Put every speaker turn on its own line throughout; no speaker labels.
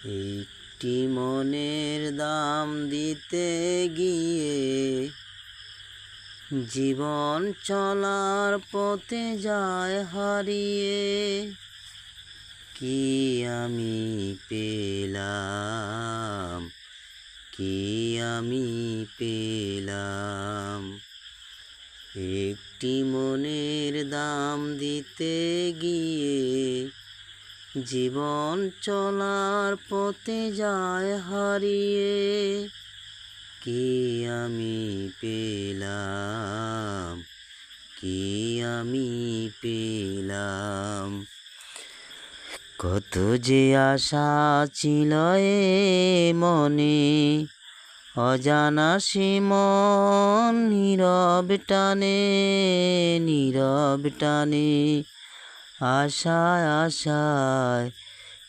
একটি মনের দাম দিতে গিয়ে জীবন চলার পথে যায় হারিয়ে। কি আমি পেলাম, কি আমি পেলাম। একটি মনের দাম দিতে গিয়ে জীবন চলার পথে যায় হারিয়ে। কি আমি পেলাম, কি আমি পেলাম। কত যে আশা ছিল এ মনে, অজানা সীমন নীরব টানে, নীরব টানে। আশায় আশায়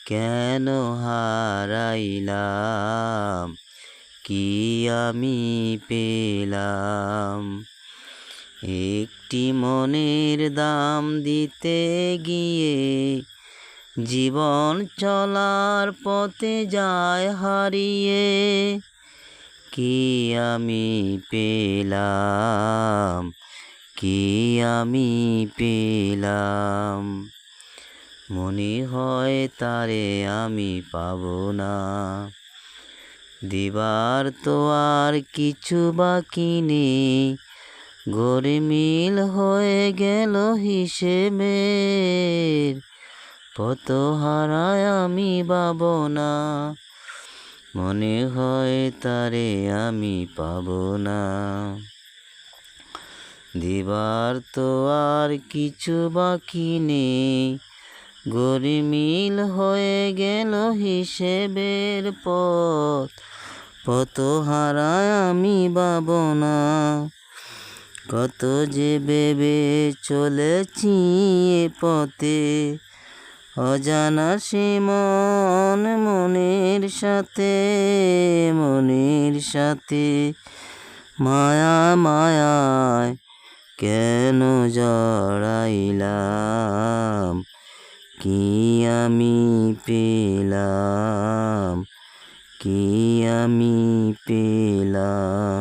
কেন হারাইলাম, কি আমি পেলাম। একটি মনের দাম দিতে গিয়ে জীবন চলার পথে যায় হারিয়ে। কি আমি পেলাম, কি আমি পেলাম। মনে হয় তারে আমি পাবো না, দিবার তো আর কিছু বাকি নেই। গোলমাল হয়ে গেল হিসেবের, কত হারায় আমি পাবো না। মনে হয় তারে আমি পাবো না, দিবার তো আর কিছু বাকি নেই। গোলমাল হয়ে গেল হিসেবের পথ, কত হারায় আমি পাবো না। কত যে ভেবে চলেছি এ পথে, অজানা সীমন মনের সাথে, মনের সাথে। মায়া মায়ায় কেন জড়াইলাম, কি আমি পেলাম, কি আমি পেলাম।